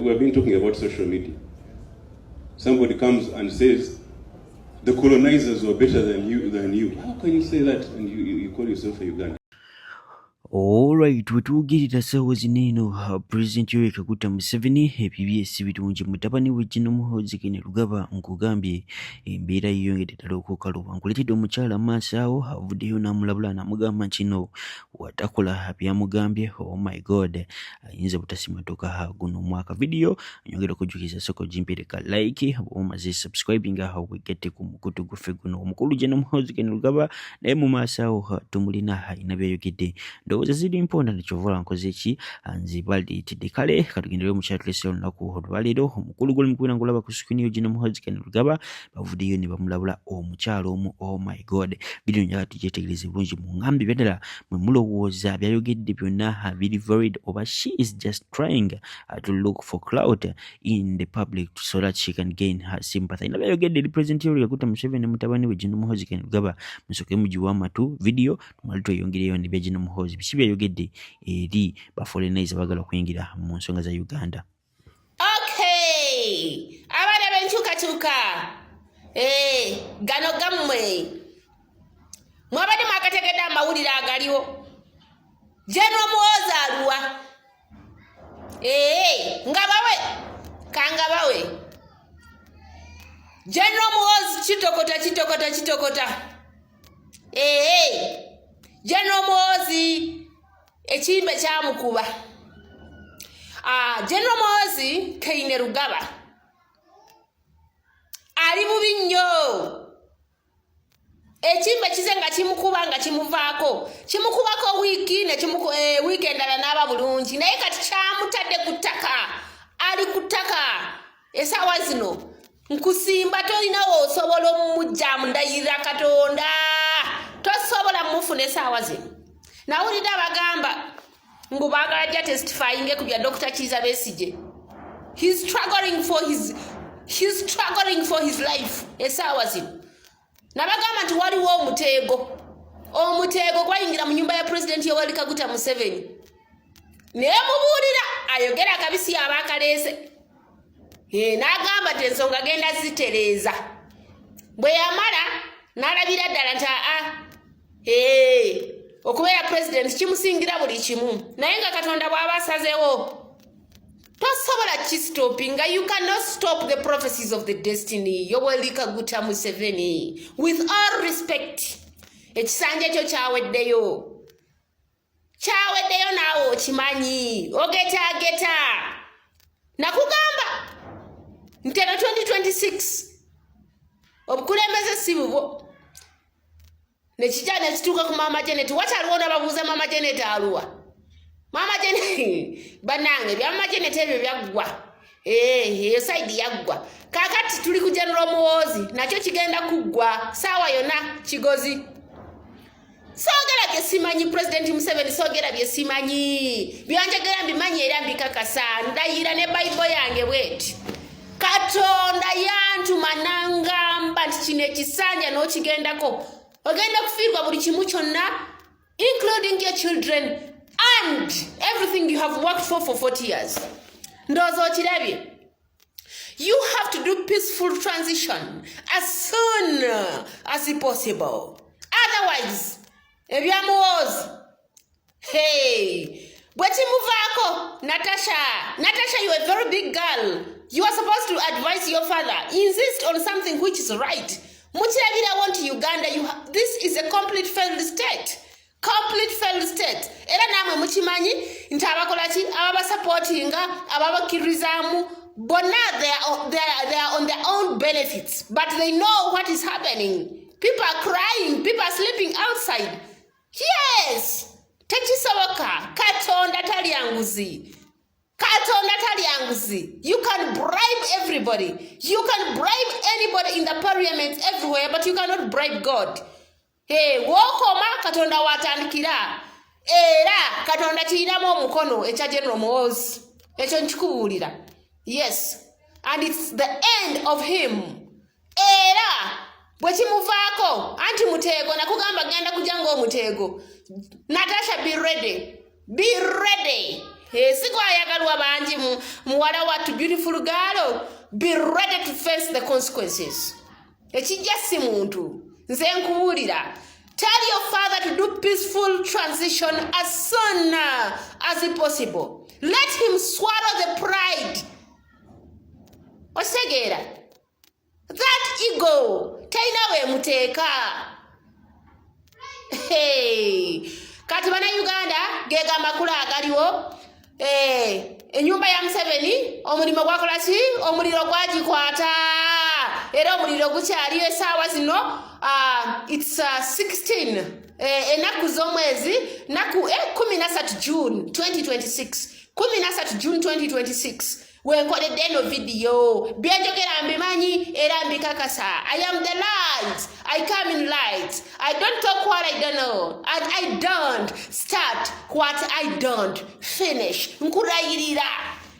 We have been talking about social media. Somebody comes and says, the colonizers were better than you. How can you say that and you call yourself a Uganda? Alright, wetuugirira ssaawa zino President Yoweri Kaguta Museveni ebibyeesi birungi mutabani we Gen.Muhoozi Kainerugaba nkugambye embeera yeyongedde ddala okukaluba nkuleetedde omukyala maaso awo avuddeyo n'amulabula n'amugamba kino watakola byamugambye. Oh my god, ayinza butasimatoka guno omwaka. Video nyongera okujjukiza soko jimpereka like omaze subscribing aho wegette ku mukutu guffe guno omukulu Gen.Muhoozi Kainerugaba naye mu maaso awo tumulina alina byayogedde ndowooza ziri important kyovula nkoze eki nzibalitidde kale katugendere mu chatulesi olunaku olwaleero omukulu guli mukubira ngulaba ku screen yo Gen.Muhoozi Kainerugaba bavuddeyo ne bamulabula omukyalo omu. Oh my god, video njala tugyetegereze bulungi mu ngambi byadala mwe mulowooza byayogedde byonna biri varied oba she is just trying to look for clout in the public so that she can gain her sympathy. Na byayogedde President Yoweri Kaguta Museveni mutabani we Gen.Muhoozi Kainerugaba musoke mujiwa amatu video tumali tweyongereyo ne bya Gen.Muhoozi biki byayogedde eri baforeigners bagala kuyingira mu nsonga za Uganda. Okay, abana benchukachuka gano gammwe mwabadde mwakategedde amawulire agaliwo Gen.Muhoozi aluwa ngabawe kangabawe Gen.Muhoozi kitokota Gen.Muhoozi ekimbe kyamukuba. Gen.Muhoozi Kainerugaba ali bubi nnyo. Ekimbe kize nga kimukuba nga kimukubako wiiki ne wiiki endala n'aba bulungi naye kati kyamutadde ku ttaka. Ali ku ttaka essaawa zino nkusimba tolinawo osobola omujja mundayirira Katonda. Tosobola mufune essaawa zino. Nawulidde abagamba ngu baagala ajja testifying ku bya Dr. Kiza Besigye. He's struggling for his life essaawa zino. Nabagamba nti waliwo omuteego gwayingira mu nyumba ya President Yoweri Kaguta Museveni. Naye mubuulira ayogera akabisi abaakaleese. N'agamba nti ensonga agenda zitereeza. Bwe yamala n'alabira ddala nti okubeera president kimusingira buli kimu. Naye nga Katonda bw'aba asazeewo tosobola kistopinga. You cannot stop the prophecies of the destiny. Yoweri Kaguta Museveni, with all respect, ekisanja ekyo kyaweddeyo naawe okimanyi ogeta nakugamba nti 2026 obukulembeze si bubwo. Nekijja nekituuka ku Mama Janet. Wakyaliwo n'ababuuza Mama Janet aluwa. Mama Janet banange bya Mama Janet ebyo byaggwa. Eyo side yaggwa. Kakati tuli ku Gen.Muhoozi nakyo kigenda kuggwa saawa yonna kigozi. Soogera bye simanyi President Museveni, soogera bye simanyi. Byanjagala mbimanyi era mbikakasa. Ndayira ne Bible yange bweti. Katonda yantuma nangamba nti kino ekisanja n'okigendako ogenda kufiirwa buli kimu kyonna, including your children and everything you have worked for 40 years. Ndowooza okirabye. You have to do peaceful transition as soon as possible. Otherwise, ebya Muhoozi bwe kimuvaako Natasha, you are a very big girl. You are supposed to advise your father. Insist on something which is right. Muchirabira want Uganda. This is a complete failed state. Era namwe mukimanyi nti abakolaki ababasupportinga ababakirizamu bonna they are on their own benefits, but they know what is happening. People are crying, people are sleeping outside. Yes, tekisoboka. Katonda tali yanguzi. You can bribe everybody. You can bribe anybody in the parliament everywhere, but you cannot bribe God. Wokoma Katonda watandikira. Era Katonda kirinamu omukono ekya Gen.Muhoozi. Ekyo nkikubuulira. Yes, and it's the end of him. Era bwe kimuvaako anti muteego nakugamba genda kujja ng'omuteego. Natasha, be ready. Sigwayagalwa banji muwala watu beautiful girl. Be ready to face the consequences. Ekijja si muntu. Nze nkuwulira. Tell your father to do peaceful transition as soon as possible. Let him swallow the pride. Osegera. That ego. Taina we muteka. Hey. Kati bana Uganda gega makula agaliwo. Enyumba ya Museveni omulimo gwakola ki omuliro gwagikwata era omuliro gukyaliyo essaawa zino it's 16 enaku z'omwezi naku 13 June 2026 13 June 2026 wenkoledde eno video byenjogera mbimanyi era mbikakasa. I am the light. I come in light. I don't talk what I don't know, and I don't start what I don't finish. Nkurayirira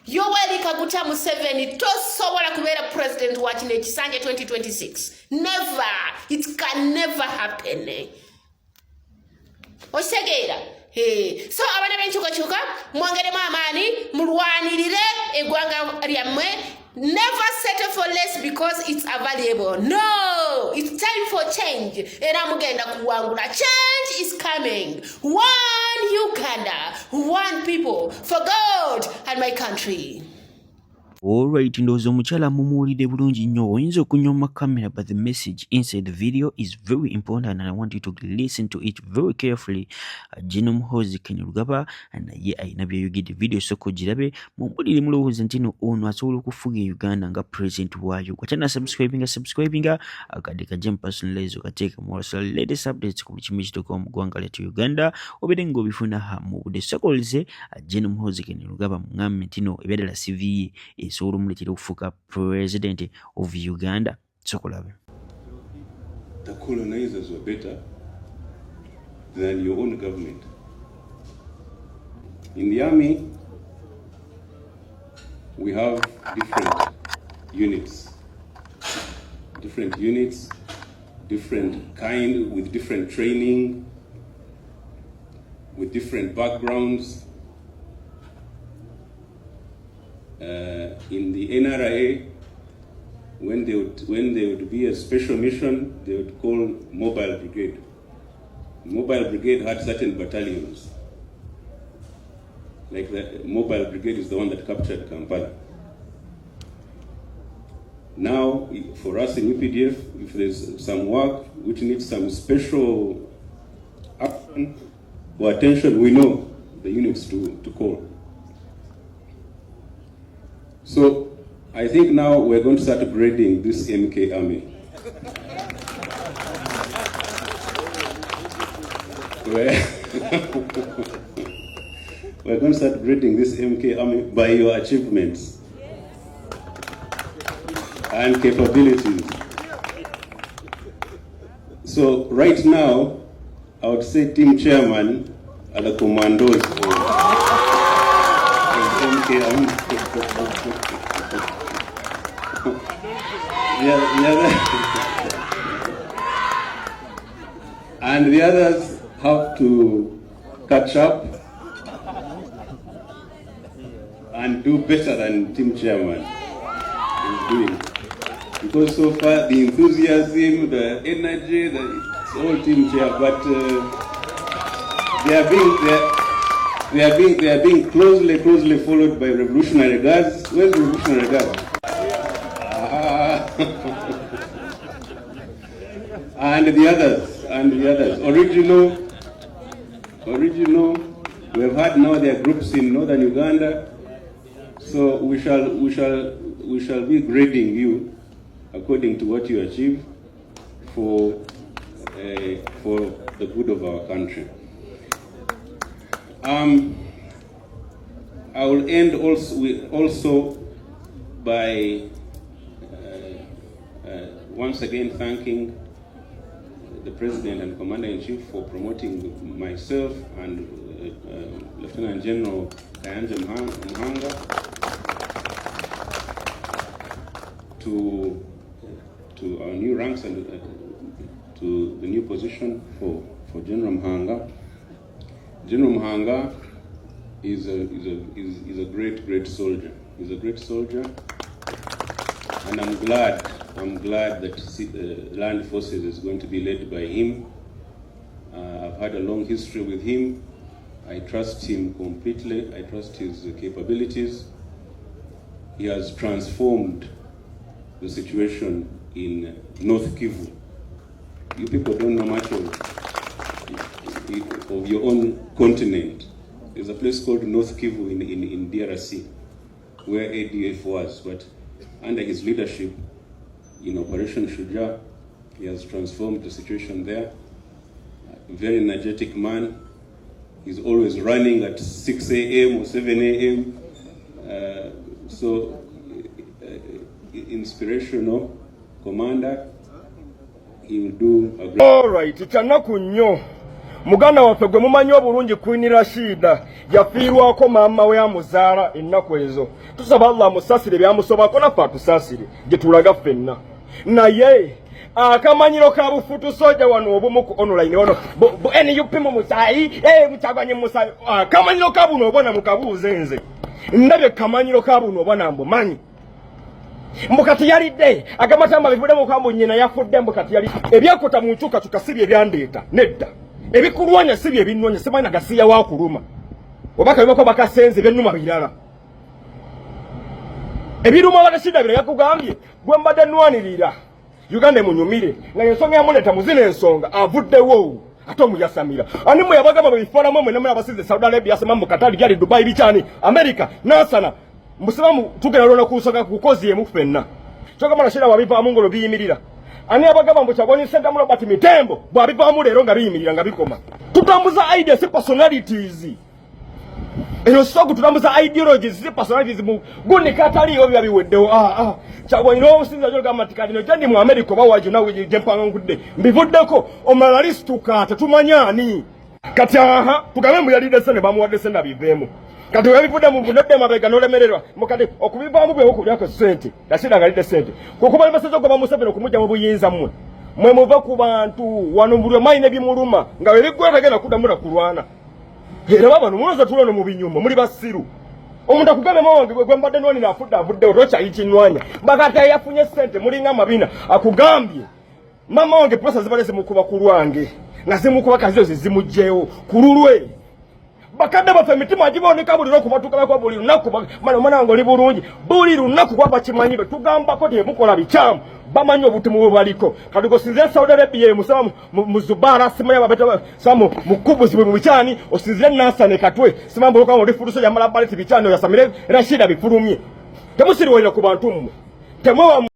Yoweri Kaguta Museveni tosobola kubeera president wa kino ekisanja 2026. Never. It can never happen. Osegeera. So abana benchukachuka mwongere amaani mulwanirire eggwanga lyammwe. Never settle for less because it's available. No, it's time for change. Era mugenda kuwangula. Change is coming. One Uganda, one people, for God and my country. Alright, ndowooza omukyala mumuwulidde bulungi nnyo. Oyinza okunyoma camera, but the message inside the video is very important and I want you to listen to it very carefully. Gen.Muhoozi Kainerugaba naye ayina byayogedde video soko girabe mumpulire mulowooza nti no ono asobola okufuga Uganda nga president waayo. Kwatana subscribinga akadde kajja personalize okateeka mu latest updates ku kimu ekituuka mu ggwanga lyattu Uganda obere ng'obifuna mu budde sokoleze Gen.Muhoozi Kainerugaba muŋŋamme nti no ebyadala CV esobola omuleetera okufuuka president of Uganda. Sokolabe. The colonizers were better than your own government. In the army, we have different units, different kind, with different training, with different backgrounds. In the NRA, when they would be a special mission, they would call mobile brigade. Mobile brigade had certain battalions. Like the mobile brigade is the one that captured Kampala. Now, for us in UPDF, if there's some work which needs some special action or attention, we know the units to call. So I think now we're going to start grading this MK army. We're going to start grading this MK army by your achievements and capabilities. So right now, I would say team chairman are the commandos of MK army. And the others have to catch up and do better than team chairman is doing. Because so far the enthusiasm, the energy, it's all team chair, but they are being closely followed by revolutionary guards. Where's revolutionary guards? And the others, original. We have had now their groups in northern Uganda, so we shall be grading you according to what you achieve for the good of our country. I will end also by once again thanking the President and Commander-in-Chief for promoting myself and Lieutenant General Gen.Muhoozi to our new ranks and to the new position for General Muhanga. General Muhanga is a great soldier. He's a great soldier, and I'm glad that Land Forces is going to be led by him. I've had a long history with him. I trust him completely. I trust his capabilities. He has transformed the situation in North Kivu. You people don't know much of your own continent. There's a place called North Kivu in DRC, where ADF was, but under his leadership in Operation Shuja, he has transformed the situation there. A very energetic man. He's always running at 6 a.m. or 7 a.m. Inspirational commander. He will do a great... All right, ikyanaku nnyo. Muganda waffe gwe mumanyi obulungi Queen Rashida yafiirwako maama we amuzaala ennaku ezo. Tusaba Allah amusasire byamusobako naffe atusasire gye tulaga ffenna. Naye akamanyiro ka bufutu soja wano obumu ku online wano NUP mu musayi mukyaganye mu musayi akamanyiro ka buno obona mukabuuze nze ndabye kamanyiro ka buno obona mbumanyi mbukati yalidde agamatamba bivude mu kambo nyina yafudde mbukati yali ebyakota mu nchuka tukasibye ebyandeeta nedda ebikulwanya sibye ebinnonya semana gasiya wa kuluma obaka bibako bakasenze bennuma birala ebiruma Rashida bira yakugambye gwe mbadde nwanirira Uganda munyumire nga ensonga yamuleta muzina ensonga avuddewo ate omuyasamira ani mwe yabagamba bifana mwe namwe abasize Saudi Arabia asema mu Qatar gyali Dubai bichani America nasana musibamu tugera lona kusanga kukozi yemu fenna kyogamba Rashida wabiva mungolo biyimirira ani abagamba mbu kyagoni senta mulo bati mitembo bwabiva mu lero nga biyimirira nga bikoma tutambuza ideas personalities eno soko tutambuza ideologies personalities mu guni katali yo byabiweddewo kyagoni no musinza jyo gamba tikadino gyendi mu America bawaje nawe jempanga nkudde mbivuddeko omalalistuka tetumanyani kati tugambe mu yalide sene bamuwadde sene bivemu kati webivude mu bunodde mabega nolemererwa mukati okubivaamu bwe okubyako sente Rashida ngalide sente kukuba limesezo goba museveno kumujja mu buyinza mwe muva ku bantu wano mbulwe mayine bimuluma nga webigwera gena kudamula kulwana era baba numunoza tulono mu binyumba muli basiru omuntu akugame mawange gwe mbadde noni nafudda avudde otocha ikinwanya bakata yafunye sente mulinga mabina akugambye mama wange pesa zibalese mukuba kulwange nazimukuba kazizo zimujjewo kululwe bakadde bafe mitima agiboneka buli lokubatuka kwa buli lunaku mana ngo libulungi buli lunaku kwa bakimanyibe tugamba ko de mukola bichamu bamanyi obutumu bwe baliko kadugo sinze Saudi Arabia musaba muzubara simaya babeta samu mukubuzi bwe bichani osinze nasane katwe simambo ko ngo furuso ya malabali bichani yasamire Rashida bifurumye temusiri wera ku bantu mmwe temwa